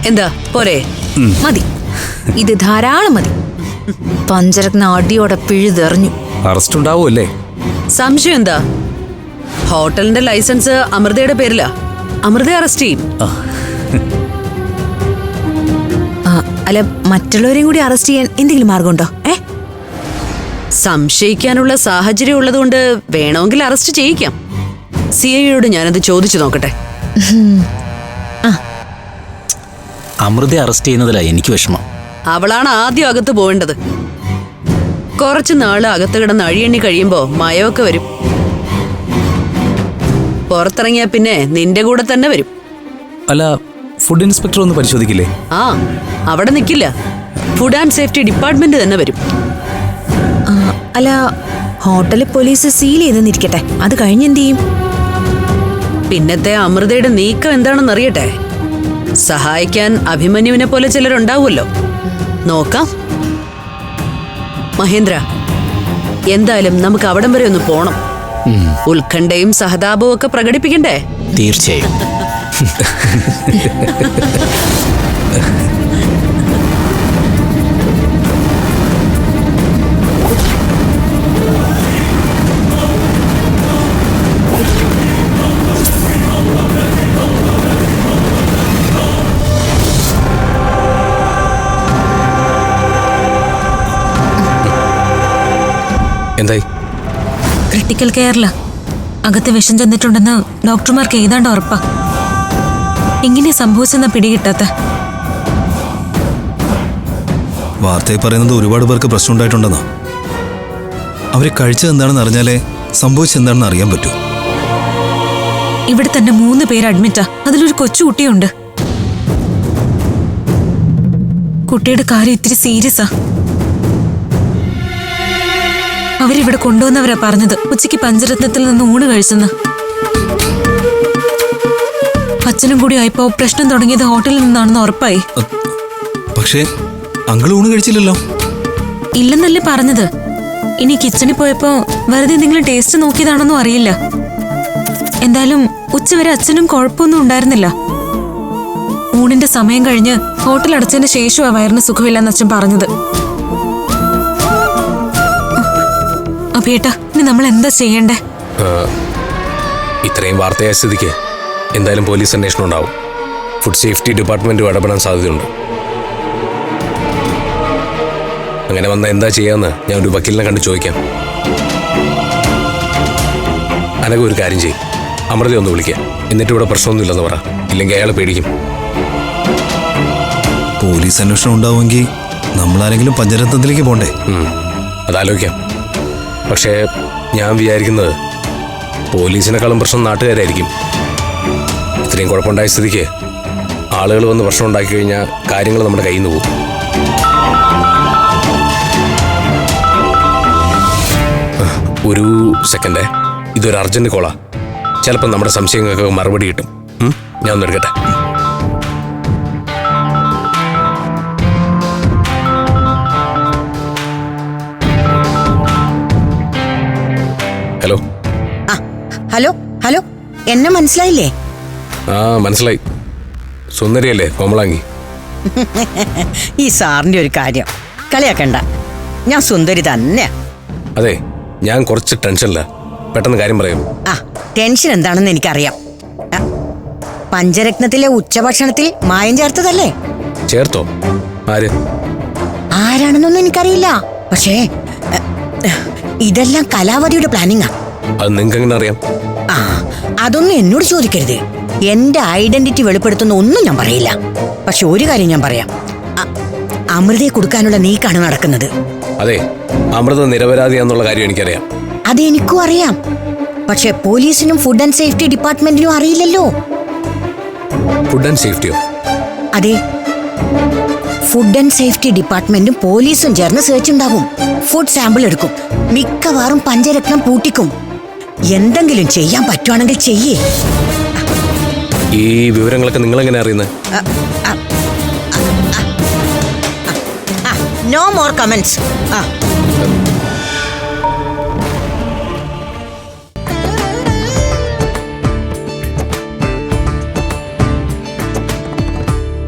എന്താ പോരെ? മതി, ഇത് ധാരാളം മതി. പഞ്ചരത്ന അടിയോടെ പിഴുതെറിഞ്ഞു. അറസ്റ്റ് ഉണ്ടാവുമല്ലേ? സംശയം എന്താ? ഹോട്ടലിന്റെ ലൈസൻസ് അമൃതയുടെ പേരിലാ. അമൃതയെ അറസ്റ്റ് ചെയ്യും. അല്ല, മറ്റുള്ളവരെയും കൂടി അറസ്റ്റ് ചെയ്യാൻ എന്തെങ്കിലും മാർഗമുണ്ടോ? സംശയിക്കാനുള്ള സാഹചര്യം ഉള്ളതുകൊണ്ട് വേണമെങ്കിൽ അറസ്റ്റ് ചെയ്യിക്കാം. സിഐയോട് ഞാനത് ചോദിച്ചു നോക്കട്ടെ. അമൃതയെ അറസ്റ്റ് ചെയ്യുന്നതിലാ എനിക്ക് വിഷമം. അവളാണ് ആദ്യം അകത്ത് പോവേണ്ടത്. കുറച്ചു നാള് അകത്ത് കിടന്ന് അഴിയെണ്ണി കഴിയുമ്പോ മയമൊക്കെ വരും. പുറത്തിറങ്ങിയാ പിന്നെ നിന്റെ കൂടെ തന്നെ വരും. അല്ല, ഫുഡ് ഇൻസ്പെക്ടർ ഒന്ന് പരിശോധിക്കില്ലേ? ആ, അവിടെ നിൽക്കില്ല. ഫുഡ് ആൻഡ് സേഫ്റ്റി ഡിപ്പാർട്ട്മെന്റ് തന്നെ വരും. അല്ല, ഹോട്ടലിൽ പോലീസ് സീൽ ചെയ്തെന്നിരിക്കട്ടെ, അത് കഴിഞ്ഞ് എന്ത് ചെയ്യും? പിന്നത്തെ അമൃതയുടെ നീക്കം എന്താണെന്ന് അറിയട്ടെ. സഹായിക്കാൻ അഭിമന്യുവിനെ പോലെ ചിലരുണ്ടാവുമല്ലോ. നോക്കാം. മഹേന്ദ്ര, എന്തായാലും നമുക്ക് അവിടം വരെ ഒന്ന് പോണം. ഉത്കണ്ഠയും സഹതാപവും ഒക്കെ പ്രകടിപ്പിക്കണ്ടേ? തീർച്ചയായും. എന്തായി? ക്രിട്ടിക്കൽ കെയറില. അകത്ത് വിഷം ചെന്നിട്ടുണ്ടെന്ന് ഡോക്ടർമാർക്ക് ഏതാണ്ട് ഉറപ്പാ. എങ്ങനെ സംഭവിച്ചെന്ന പിടികിട്ടാത്ത. വാർത്തയിൽ പറയുന്നത് ഒരുപാട് പേർക്ക് പ്രശ്നം ഉണ്ടായിട്ടുണ്ടെന്നാ. അവര് കഴിച്ചത് എന്താണെന്ന് അറിഞ്ഞാലേ സംഭവിച്ചെന്താണെന്ന് അറിയാൻ പറ്റൂ. ഇവിടെ തന്നെ 3 പേര് അഡ്മിറ്റാ. അതിലൊരു കൊച്ചുകുട്ടിയുണ്ട്. കുട്ടിയുടെ കാര്യം ഇത്തിരി സീരിയസാ. അവരിവിടെ കൊണ്ടുവന്നവരാ പറഞ്ഞത് ഉച്ചയ്ക്ക് പഞ്ചരത്നത്തിൽ നിന്ന് ഊണ് കഴിച്ചെന്ന്. അച്ഛനും കൂടി ആയപ്പോ പ്രശ്നം തുടങ്ങിയത് ഹോട്ടലിൽ നിന്നാണെന്ന് ഉറപ്പായി. പക്ഷേ അങ്കിൾ ഊണ് കഴിച്ചില്ലല്ലോ. ഇല്ലെന്നല്ലേ പറഞ്ഞത്. ഇനി കിച്ചണിൽ പോയപ്പോ വെറുതെ എന്തെങ്കിലും ടേസ്റ്റ് നോക്കിയതാണെന്നും അറിയില്ല. എന്തായാലും ഉച്ചവരെ അച്ഛനും കുഴപ്പമൊന്നും ഉണ്ടായിരുന്നില്ല. ഊണിന്റെ സമയം കഴിഞ്ഞ് ഹോട്ടൽ അടച്ചതിന് ശേഷമാ വയറിന് സുഖമില്ലെന്ന് അച്ഛൻ പറഞ്ഞത്. അഭിയേട്ടാ, ഇനി നമ്മൾ എന്താ ചെയ്യണ്ടേ? ഇത്രയും വാർത്തയായ സ്ഥിതിക്ക് എന്തായാലും പോലീസ് അന്വേഷണം ഉണ്ടാവും. ഫുഡ് സേഫ്റ്റി ഡിപ്പാർട്ട്മെന്റ് ഇടപെടാൻ സാധ്യതയുണ്ട്. അങ്ങനെ വന്നാൽ എന്താ ചെയ്യാന്ന് ഞാൻ ഒരു വക്കീലിനെ കണ്ട് ചോദിക്കാം. അനഘ ഒരു കാര്യം ചെയ്യും, അമൃത ഒന്ന് വിളിക്കാം. എന്നിട്ട് ഇവിടെ പ്രശ്നമൊന്നുമില്ലെന്ന് പറ. ഇല്ലെങ്കിൽ അയാൾ പേടിക്കും. പോലീസ് അന്വേഷണം ഉണ്ടാവുമെങ്കിൽ നമ്മളാരെങ്കിലും പഞ്ചരത്നത്തിലേക്ക് പോണ്ടേ? അതാലോചിക്കാം. പക്ഷേ ഞാൻ വിചാരിക്കുന്നത് പോലീസിനെക്കാളും പ്രശ്നം നാട്ടുകാരായിരിക്കും. ഇത്രയും കുഴപ്പമുണ്ടായ സ്ഥിതിക്ക് ആളുകൾ വന്ന് പ്രശ്നം ഉണ്ടാക്കി കഴിഞ്ഞാൽ കാര്യങ്ങൾ നമ്മുടെ കയ്യിൽ നിന്ന് പോകും. ഒരു സെക്കൻഡേ, ഇതൊരു അർജന്റ് കോളാ. ചിലപ്പോൾ നമ്മുടെ സംശയങ്ങൾക്ക് മറുപടി കിട്ടും. ഞാൻ ഒന്ന് എടുക്കട്ടെ. ഹലോ. ഹലോ ഹലോ, എന്നെ മനസ്സിലായില്ലേ? ആ, മനസ്സിലായി. സുന്ദരിയല്ലേ കോമളാങ്കി? ഈ സാറിന്റെ ഒരു കാര്യം കളിയാക്കണ്ട. ഞാൻ സുന്ദരി തന്നെ. അതെ, ഞാൻ കുറച്ച് ടെൻഷനില്ല. പെട്ടെന്ന് കാര്യം പറയും. ടെൻഷൻ എന്താണെന്ന് എനിക്കറിയാം. പഞ്ചരത്നത്തിലെ ഉച്ചഭക്ഷണത്തിൽ മായം ചേർത്തതല്ലേ? ചേർത്തോ? ആര്? ആരാണെന്നൊന്നും എനിക്കറിയില്ല. പക്ഷേ ഇതെല്ലാം കലാവതിയുടെ പ്ലാനിങ്ങാ. അത് നിങ്ങൾക്ക് എങ്ങനെ അറിയാം? അതൊന്നും എന്നോട് ചോദിക്കരുത്. എന്റെ ഐഡന്റിറ്റി വെളിപ്പെടുത്തുന്ന ഒന്നും ഞാൻ പറയില്ല. പക്ഷെ ഒരു കാര്യം ഞാൻ പറയാം, അമൃതയെ കൊടുക്കാനുള്ള നീക്കാണ് നടക്കുന്നത്. അതെ, അമൃത നിരപരാധിയാന്നുള്ള കാര്യം എനിക്കറിയാം. അതെനിക്കും അറിയാം. പക്ഷെ പോലീസിനും ഫുഡ് ആൻഡ് സേഫ്റ്റി ഡിപ്പാർട്ട്മെന്റിനും അറിയില്ലല്ലോ. ഫുഡ് ആൻഡ് സേഫ്റ്റിയോ? അതെ, ഫുഡ് ആൻഡ് സേഫ്റ്റി ഡിപ്പാർട്ട്മെന്റും പോലീസും ചേർന്ന് സെർച്ച് ഉണ്ടാകും. ഫുഡ് സാമ്പിൾ എടുക്കും. മിക്കവാറും പഞ്ചരത്നം പൂട്ടിക്കും. എന്തെങ്കിലും ചെയ്യാൻ പറ്റുവാണെങ്കിൽ ചെയ്യേ. ഈ വിവരങ്ങളൊക്കെ നിങ്ങൾ എങ്ങനെ അറിയുന്നത്? No more comments.